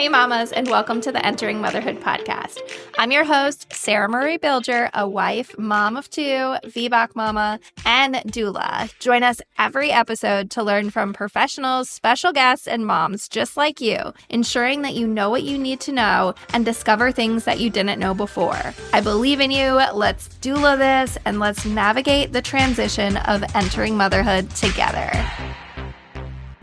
Hey mamas, and welcome to the Entering Motherhood podcast. I'm your host, Sarah-Marie Bilger, a wife, mom of two, VBAC mama, and doula. Join us every episode to learn from professionals, special guests, and moms just like you, ensuring that you know what you need to know and discover things that you didn't know before. I believe in you. Let's doula this, and let's navigate the transition of entering motherhood together.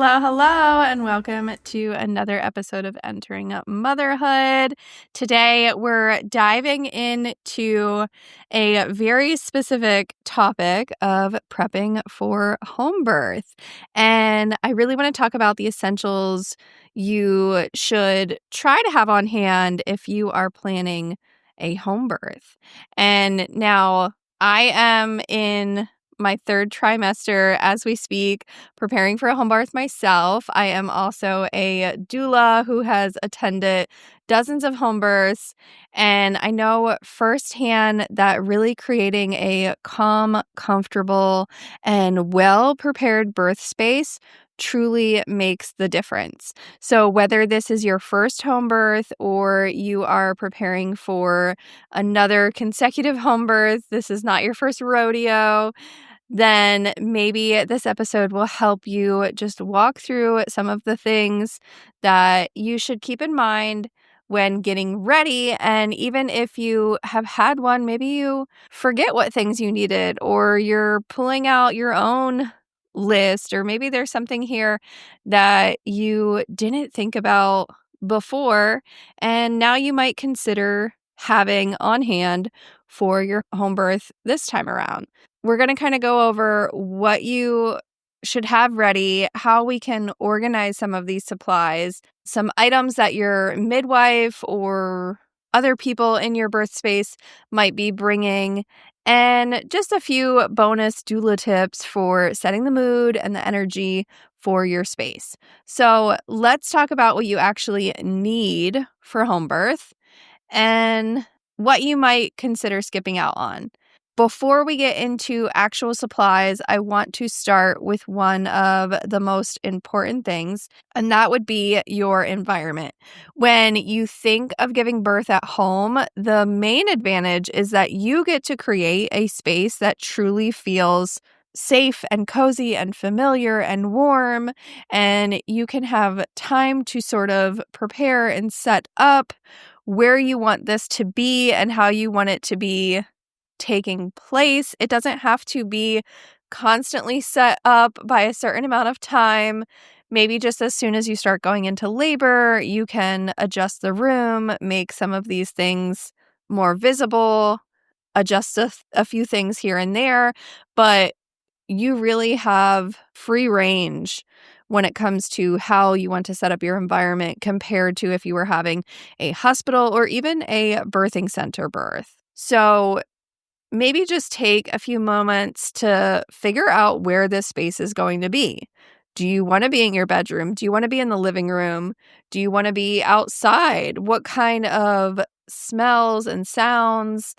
Hello, and welcome to another episode of Entering Motherhood. Today, we're diving into a very specific topic of prepping for home birth. And I really want to talk about the essentials you should try to have on hand if you are planning a home birth. And now, I am in my third trimester as we speak, preparing for a home birth myself. I am also a doula who has attended dozens of home births, and I know firsthand that really creating a calm, comfortable, and well-prepared birth space truly makes the difference. So whether this is your first home birth or you are preparing for another consecutive home birth, this is not your first rodeo, then maybe this episode will help you just walk through some of the things that you should keep in mind when getting ready. And even if you have had one, maybe you forget what things you needed, or you're pulling out your own list, or maybe there's something here that you didn't think about before, and now you might consider having on hand for your home birth this time around. We're going to kind of go over what you should have ready, how we can organize some of these supplies, some items that your midwife or other people in your birth space might be bringing, and just a few bonus doula tips for setting the mood and the energy for your space. So let's talk about what you actually need for home birth and what you might consider skipping out on. Before we get into actual supplies, I want to start with one of the most important things, and that would be your environment. When you think of giving birth at home, the main advantage is that you get to create a space that truly feels safe and cozy and familiar and warm, and you can have time to sort of prepare and set up where you want this to be and how you want it to be taking place. It doesn't have to be constantly set up by a certain amount of time. Maybe just as soon as you start going into labor, you can adjust the room, make some of these things more visible, adjust a few things here and there, but you really have free range when it comes to how you want to set up your environment compared to if you were having a hospital or even a birthing center birth. So maybe just take a few moments to figure out where this space is going to be. Do you want to be in your bedroom? Do you want to be in the living room? Do you want to be outside? What kind of smells and sounds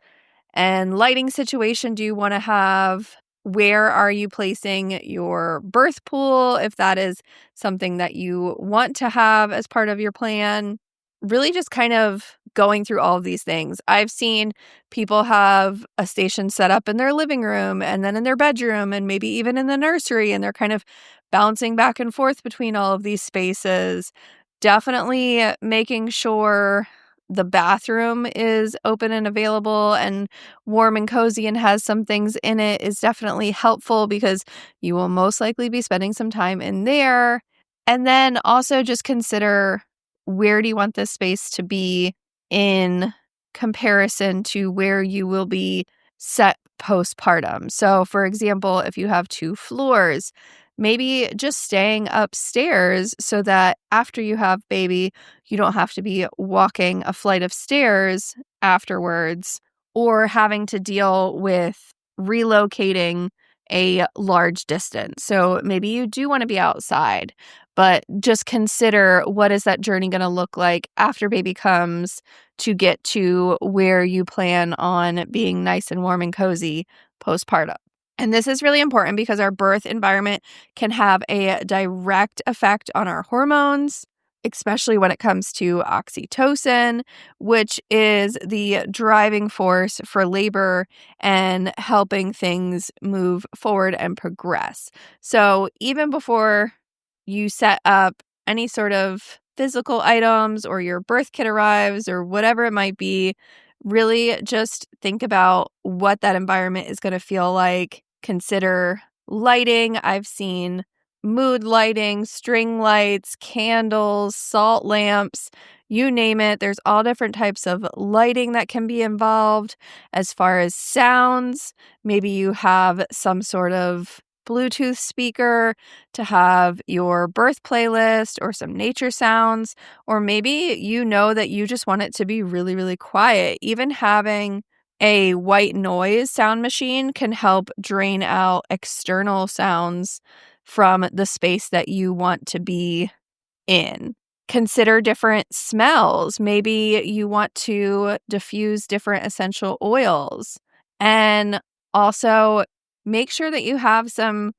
and lighting situation do you want to have? Where are you placing your birth pool, if that is something that you want to have as part of your plan? Really just kind of going through all of these things. I've seen people have a station set up in their living room and then in their bedroom and maybe even in the nursery, and they're kind of bouncing back and forth between all of these spaces. Definitely making sure the bathroom is open and available and warm and cozy and has some things in it is definitely helpful, because you will most likely be spending some time in there. And then also just consider, where do you want this space to be in comparison to where you will be set postpartum? So for example, if you have 2 floors, maybe just staying upstairs so that after you have baby, you don't have to be walking a flight of stairs afterwards or having to deal with relocating a large distance. So maybe you do want to be outside, but just consider, what is that journey going to look like after baby comes to get to where you plan on being nice and warm and cozy postpartum. And this is really important because our birth environment can have a direct effect on our hormones, especially when it comes to oxytocin, which is the driving force for labor and helping things move forward and progress. So even before you set up any sort of physical items or your birth kit arrives or whatever it might be, really just think about what that environment is going to feel like. Consider lighting. I've seen mood lighting, string lights, candles, salt lamps, you name it. There's all different types of lighting that can be involved. As far as sounds, maybe you have some sort of Bluetooth speaker to have your birth playlist or some nature sounds, or maybe you know that you just want it to be really, really quiet. Even having a white noise sound machine can help drain out external sounds from the space that you want to be in. Consider different smells. Maybe you want to diffuse different essential oils. And also make sure that you have some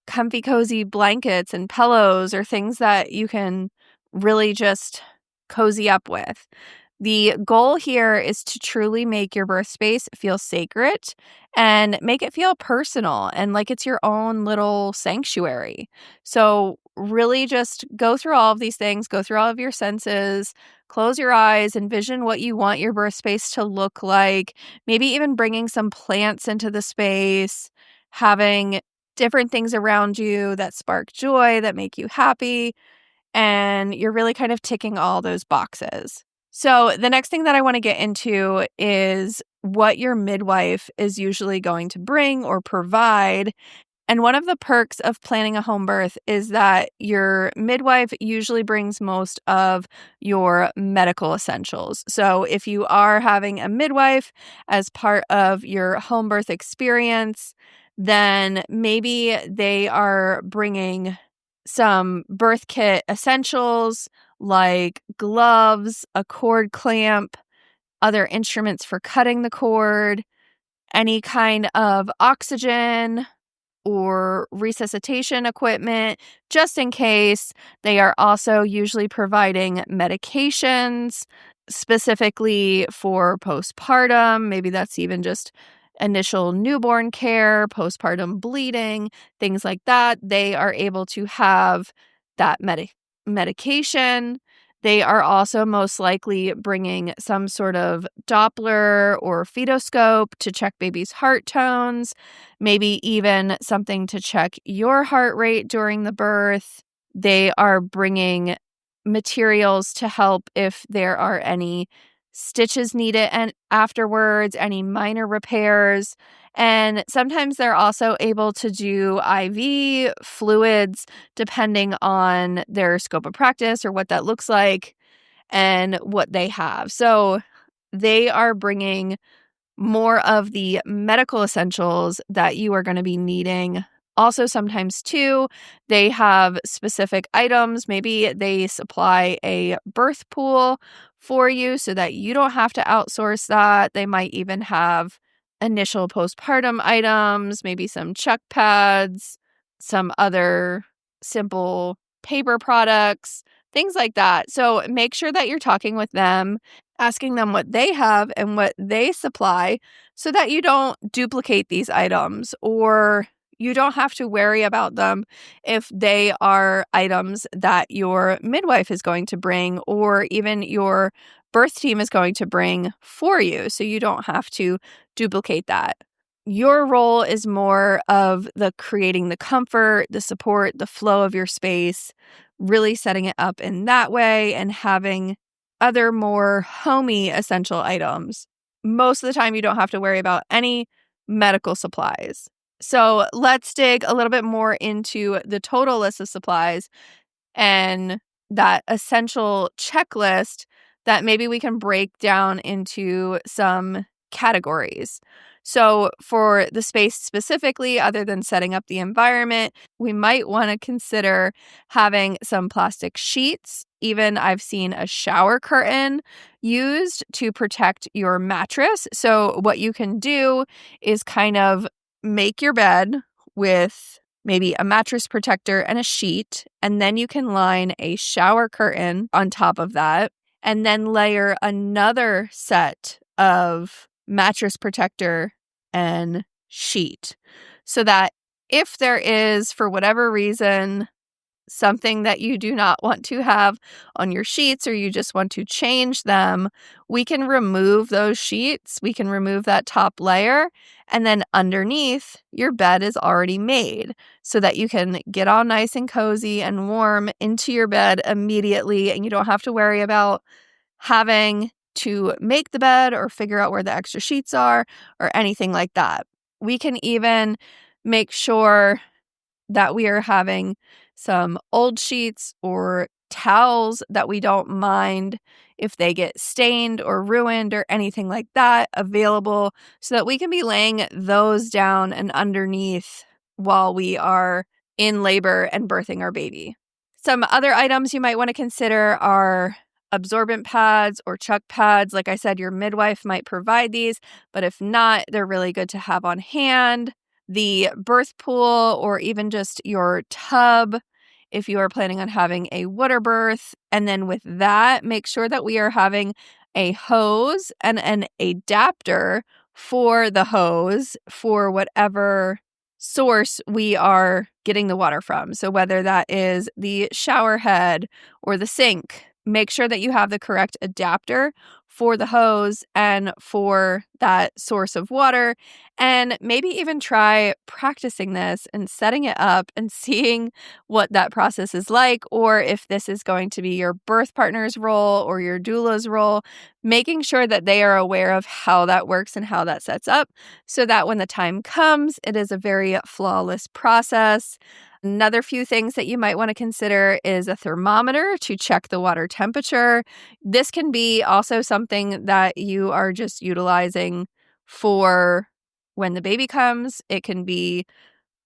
comfy, cozy blankets and pillows or things that you can really just cozy up with. The goal here is to truly make your birth space feel sacred and make it feel personal and like it's your own little sanctuary. So, really just go through all of these things, go through all of your senses, close your eyes, envision what you want your birth space to look like, maybe even bringing some plants into the space, having different things around you that spark joy, that make you happy, and you're really kind of ticking all those boxes. So, the next thing that I want to get into is what your midwife is usually going to bring or provide. And one of the perks of planning a home birth is that your midwife usually brings most of your medical essentials. So, if you are having a midwife as part of your home birth experience, then maybe they are bringing some birth kit essentials like gloves, a cord clamp, other instruments for cutting the cord, any kind of oxygen or resuscitation equipment, just in case. They are also usually providing medications specifically for postpartum. Maybe that's even just initial newborn care, postpartum bleeding, things like that. They are able to have that medication. They are also most likely bringing some sort of Doppler or fetoscope to check baby's heart tones, maybe even something to check your heart rate during the birth. They are bringing materials to help if there are any stitches needed and afterwards, any minor repairs. And sometimes they're also able to do IV fluids depending on their scope of practice or what that looks like and what they have. So they are bringing more of the medical essentials that you are going to be needing. Also, sometimes too, they have specific items. Maybe they supply a birth pool for you so that you don't have to outsource that. They might even have initial postpartum items, maybe some chuck pads, some other simple paper products, things like that. So make sure that you're talking with them, asking them what they have and what they supply so that you don't duplicate these items or you don't have to worry about them if they are items that your midwife is going to bring or even your birth team is going to bring for you. So you don't have to duplicate that. Your role is more of the creating the comfort, the support, the flow of your space, really setting it up in that way and having other more homey essential items. Most of the time, you don't have to worry about any medical supplies. So let's dig a little bit more into the total list of supplies and that essential checklist that maybe we can break down into some categories. So for the space specifically, other than setting up the environment, we might want to consider having some plastic sheets. Even I've seen a shower curtain used to protect your mattress. So what you can do is kind of make your bed with maybe a mattress protector and a sheet, and then you can line a shower curtain on top of that, and then layer another set of mattress protector and sheet, so that if there is, for whatever reason, something that you do not want to have on your sheets or you just want to change them, we can remove those sheets. We can remove that top layer, and then underneath, your bed is already made so that you can get all nice and cozy and warm into your bed immediately, and you don't have to worry about having to make the bed or figure out where the extra sheets are or anything like that. We can even make sure that we are having some old sheets or towels that we don't mind if they get stained or ruined or anything like that available, so that we can be laying those down and underneath while we are in labor and birthing our baby. Some other items you might want to consider are absorbent pads or chuck pads. Like I said, your midwife might provide these, but if not, they're really good to have on hand. The birth pool, or even just your tub if you are planning on having a water birth. And then with that, make sure that we are having a hose and an adapter for the hose for whatever source we are getting the water from. So whether that is the shower head or the sink, make sure that you have the correct adapter for the hose and for that source of water. And maybe even try practicing this and setting it up and seeing what that process is like, or if this is going to be your birth partner's role or your doula's role, making sure that they are aware of how that works and how that sets up, so that when the time comes, it is a very flawless process. Another few things that you might want to consider is a thermometer to check the water temperature. This can be also something that you are just utilizing for when the baby comes. It can be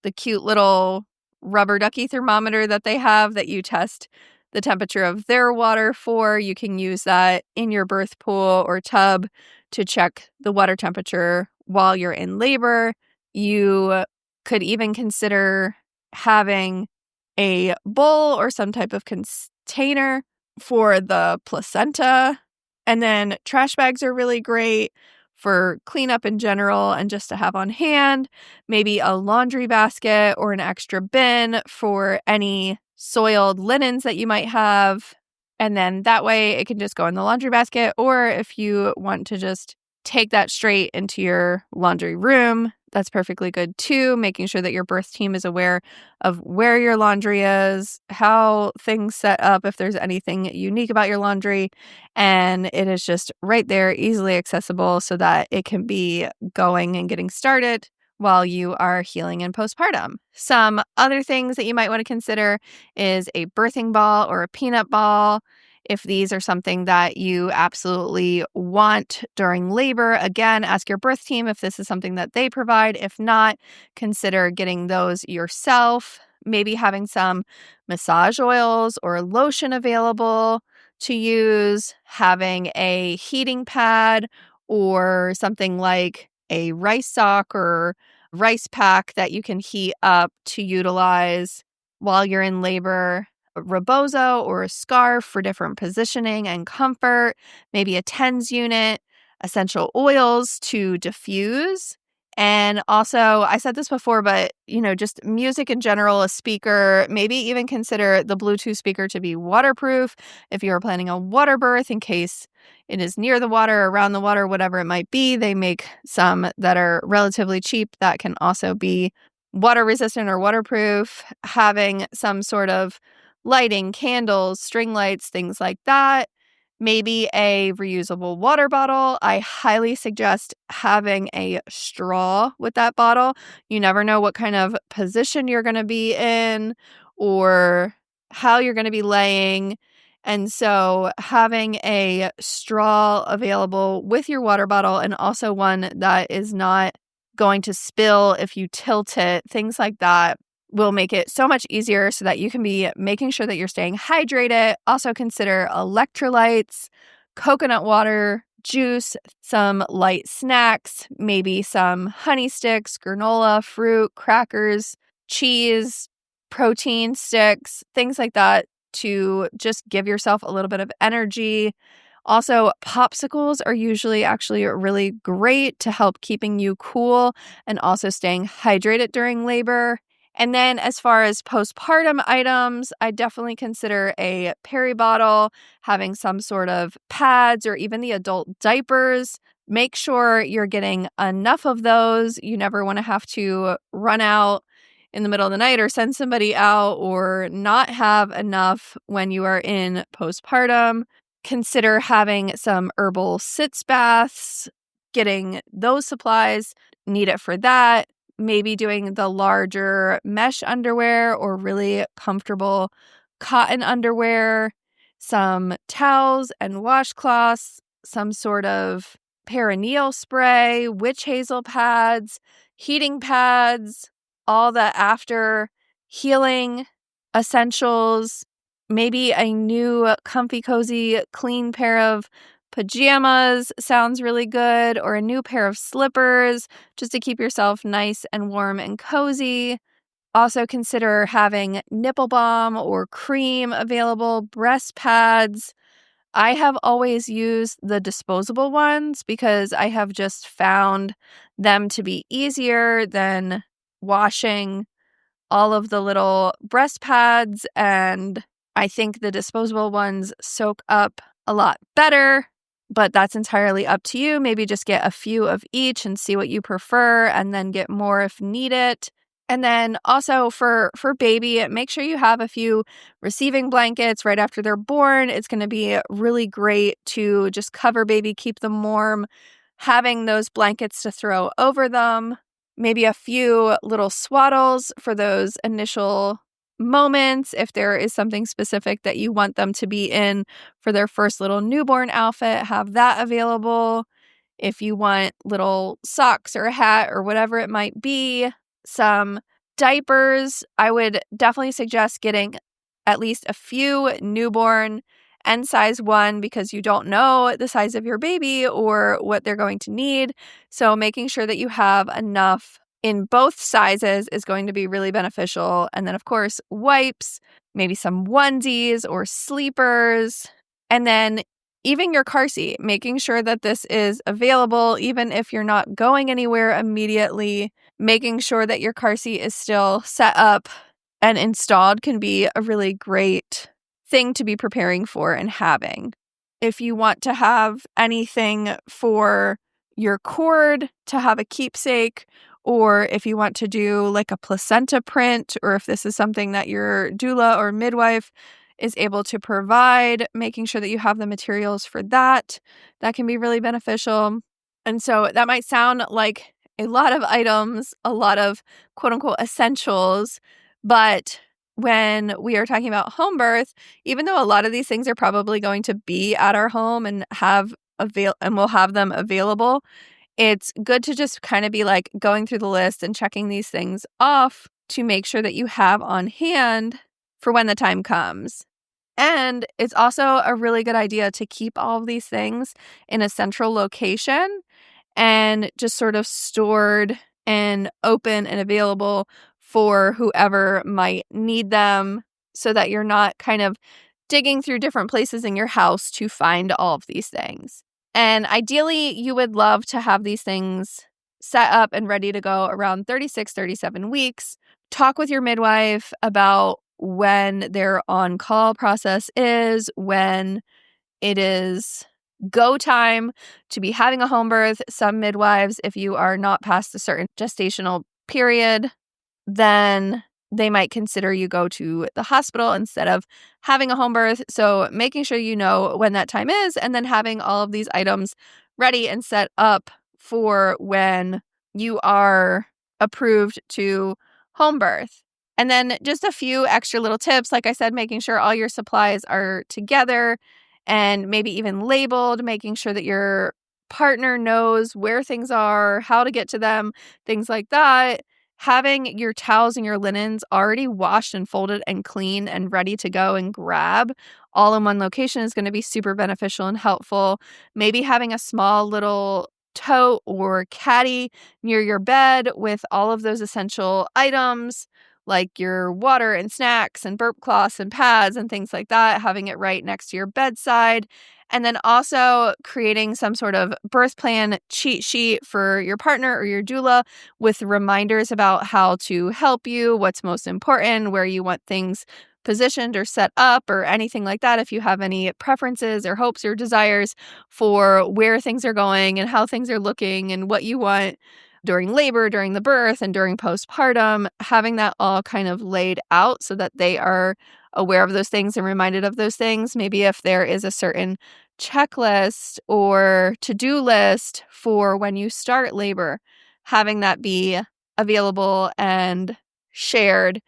the cute little rubber ducky thermometer that they have that you test the temperature of their water for. You can use that in your birth pool or tub to check the water temperature while you're in labor. You could even consider having a bowl or some type of container for the placenta. And then trash bags are really great for cleanup in general and just to have on hand. Maybe a laundry basket or an extra bin for any soiled linens that you might have. And then that way it can just go in the laundry basket. Or if you want to just take that straight into your laundry room, that's perfectly good too. Making sure that your birth team is aware of where your laundry is, how things set up, if there's anything unique about your laundry, and it is just right there, easily accessible, so that it can be going and getting started while you are healing in postpartum. Some other things that you might want to consider is a birthing ball or a peanut ball. If these are something that you absolutely want during labor, again, ask your birth team if this is something that they provide. If not, consider getting those yourself. Maybe having some massage oils or lotion available to use, having a heating pad or something like a rice sock or rice pack that you can heat up to utilize while you're in labor. A rebozo or a scarf for different positioning and comfort, maybe a TENS unit, essential oils to diffuse. And also, I said this before, but just music in general, a speaker, maybe even consider the Bluetooth speaker to be waterproof if you're planning a water birth, in case it is near the water, around the water, whatever it might be. They make some that are relatively cheap that can also be water resistant or waterproof. Having some sort of lighting, candles, string lights, things like that. Maybe a reusable water bottle. I highly suggest having a straw with that bottle. You never know what kind of position you're going to be in or how you're going to be laying. And so having a straw available with your water bottle, and also one that is not going to spill if you tilt it, things like that, will make it so much easier so that you can be making sure that you're staying hydrated. Also consider electrolytes, coconut water, juice, some light snacks, maybe some honey sticks, granola, fruit, crackers, cheese, protein sticks, things like that to just give yourself a little bit of energy. Also, popsicles are usually actually really great to help keeping you cool and also staying hydrated during labor. And then as far as postpartum items, I definitely consider a peri bottle, having some sort of pads or even the adult diapers. Make sure you're getting enough of those. You never want to have to run out in the middle of the night or send somebody out or not have enough when you are in postpartum. Consider having some herbal sitz baths, getting those supplies, need it for that. Maybe doing the larger mesh underwear or really comfortable cotton underwear, some towels and washcloths, some sort of perineal spray, witch hazel pads, heating pads, all the after healing essentials, maybe a new comfy, cozy, clean pair of pajamas sounds really good, or a new pair of slippers just to keep yourself nice and warm and cozy. Also consider having nipple balm or cream available, breast pads. I have always used the disposable ones because I have just found them to be easier than washing all of the little breast pads, and I think the disposable ones soak up a lot better, but that's entirely up to you. Maybe just get a few of each and see what you prefer and then get more if needed. And then also for baby, make sure you have a few receiving blankets right after they're born. It's going to be really great to just cover baby, keep them warm, having those blankets to throw over them. Maybe a few little swaddles for those initial moments if there is something specific that you want them to be in for their first little newborn outfit, have that available. If you want little socks or a hat or whatever it might be, some diapers, I would definitely suggest getting at least a few newborn and size 1 because you don't know the size of your baby or what they're going to need. So making sure that you have enough in both sizes is going to be really beneficial. And then, of course, wipes, maybe some onesies or sleepers. And then even your car seat, making sure that this is available, even if you're not going anywhere immediately, making sure that your car seat is still set up and installed can be a really great thing to be preparing for and having. If you want to have anything for your cord to have a keepsake, or if you want to do like a placenta print, or if this is something that your doula or midwife is able to provide, making sure that you have the materials for that, that can be really beneficial. And so that might sound like a lot of items, a lot of quote unquote essentials, but when we are talking about home birth, even though a lot of these things are probably going to be at our home and we'll have them available, it's good to just kind of be like going through the list and checking these things off to make sure that you have on hand for when the time comes. And it's also a really good idea to keep all of these things in a central location and just sort of stored and open and available for whoever might need them so that you're not kind of digging through different places in your house to find all of these things. And ideally, you would love to have these things set up and ready to go around 36, 37 weeks. Talk with your midwife about when their on-call process is, when it is go time to be having a home birth. Some midwives, if you are not past a certain gestational period, then they might consider you go to the hospital instead of having a home birth. So making sure you know when that time is and then having all of these items ready and set up for when you are approved to home birth. And then just a few extra little tips. Like I said, making sure all your supplies are together and maybe even labeled, making sure that your partner knows where things are, how to get to them, things like that. Having your towels and your linens already washed and folded and clean and ready to go and grab all in one location is going to be super beneficial and helpful. Maybe having a small little tote or caddy near your bed with all of those essential items, like your water and snacks and burp cloths and pads and things like that, having it right next to your bedside. And then also creating some sort of birth plan cheat sheet for your partner or your doula with reminders about how to help you, what's most important, where you want things positioned or set up or anything like that. If you have any preferences or hopes or desires for where things are going and how things are looking and what you want during labor, during the birth, and during postpartum, having that all kind of laid out so that they are aware of those things and reminded of those things. Maybe if there is a certain checklist or to-do list for when you start labor, having that be available and shared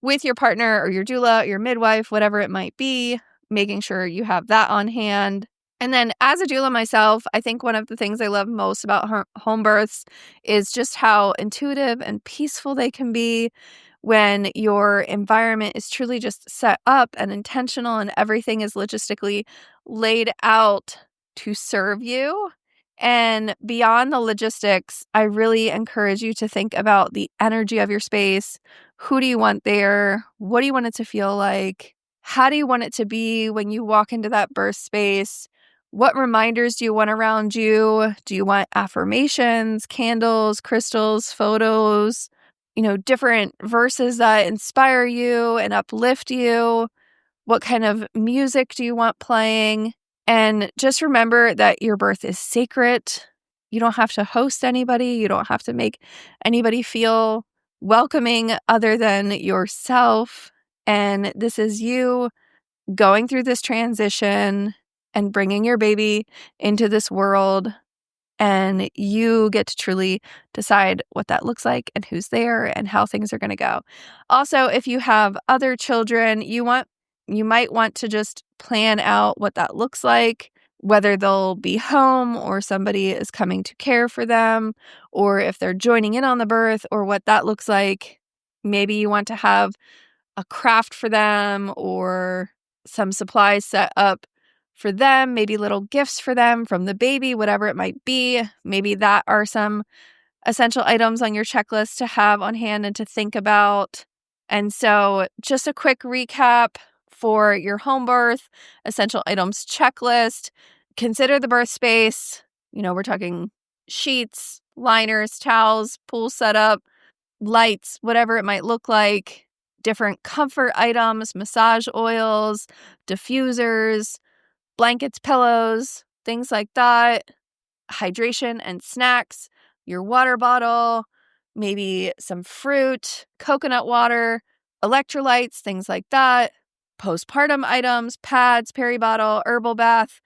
with your partner or your doula, your midwife, whatever it might be, making sure you have that on hand. And then as a doula myself, I think one of the things I love most about home births is just how intuitive and peaceful they can be when your environment is truly just set up and intentional and everything is logistically laid out to serve you. And beyond the logistics, I really encourage you to think about the energy of your space. Who do you want there? What do you want it to feel like? How do you want it to be when you walk into that birth space? What reminders do you want around you? Do you want affirmations, candles, crystals, photos, different verses that inspire you and uplift you? What kind of music do you want playing? And just remember that your birth is sacred. You don't have to host anybody. You don't have to make anybody feel welcoming other than yourself. And this is you going through this transition and bringing your baby into this world. And you get to truly decide what that looks like and who's there and how things are going to go. Also, if you have other children, you might want to just plan out what that looks like, whether they'll be home or somebody is coming to care for them, or if they're joining in on the birth or what that looks like. Maybe you want to have a craft for them or some supplies set up for them, maybe little gifts for them from the baby, whatever it might be. Maybe that are some essential items on your checklist to have on hand and to think about. And so just a quick recap for your home birth essential items checklist. Consider the birth space. We're talking sheets, liners, towels, pool setup, lights, whatever it might look like, different comfort items, massage oils, diffusers, blankets, pillows, things like that, hydration and snacks, your water bottle, maybe some fruit, coconut water, electrolytes, things like that, postpartum items, pads, peri-bottle, herbal bath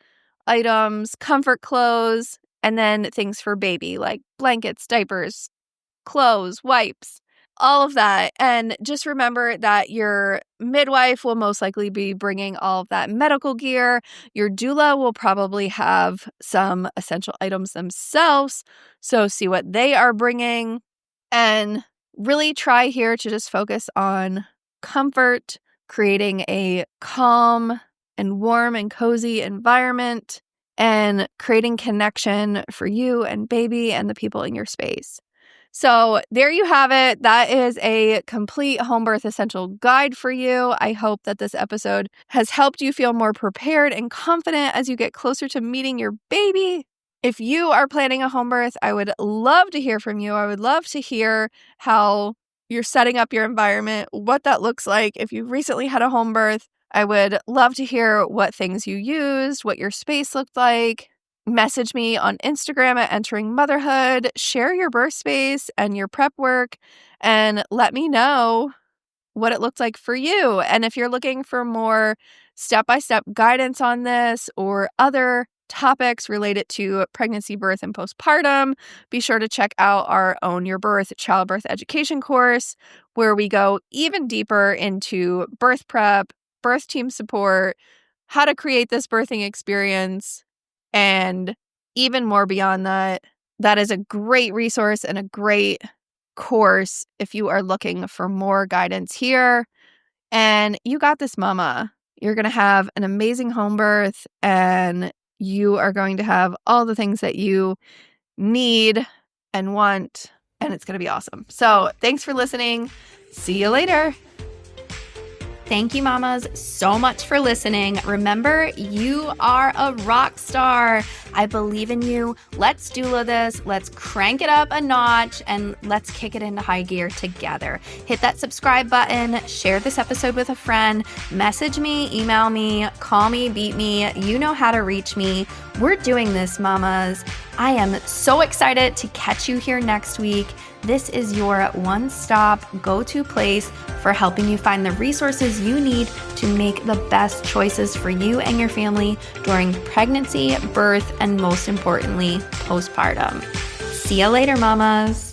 items, comfort clothes, and then things for baby like blankets, diapers, clothes, wipes, all of that. And just remember that your midwife will most likely be bringing all of that medical gear. Your doula will probably have some essential items themselves. So see what they are bringing and really try here to just focus on comfort, creating a calm and warm and cozy environment, and creating connection for you and baby and the people in your space. So there you have it. That is a complete home birth essential guide for you. I hope that this episode has helped you feel more prepared and confident as you get closer to meeting your baby. If you are planning a home birth, I would love to hear from you. I would love to hear how you're setting up your environment, what that looks like. If you've recently had a home birth, I would love to hear what things you used, what your space looked like. Message me on Instagram at Entering Motherhood. Share your birth space and your prep work and let me know what it looked like for you. And if you're looking for more step-by-step guidance on this or other topics related to pregnancy, birth, and postpartum, be sure to check out our Own Your Birth childbirth education course, where we go even deeper into birth prep, birth team support, how to create this birthing experience, and even more beyond that. That is a great resource and a great course if you are looking for more guidance here. And you got this, mama. You're going to have an amazing home birth and you are going to have all the things that you need and want, and it's going to be awesome. So thanks for listening. See you later. Thank you, mamas, so much for listening. Remember, you are a rock star. I believe in you. Let's doula this. Let's crank it up a notch and let's kick it into high gear together. Hit that subscribe button. Share this episode with a friend. Message me, email me, call me, beat me. You know how to reach me. We're doing this, mamas. I am so excited to catch you here next week. This is your one-stop go-to place for helping you find the resources you need to make the best choices for you and your family during pregnancy, birth, and most importantly, postpartum. See you later, mamas.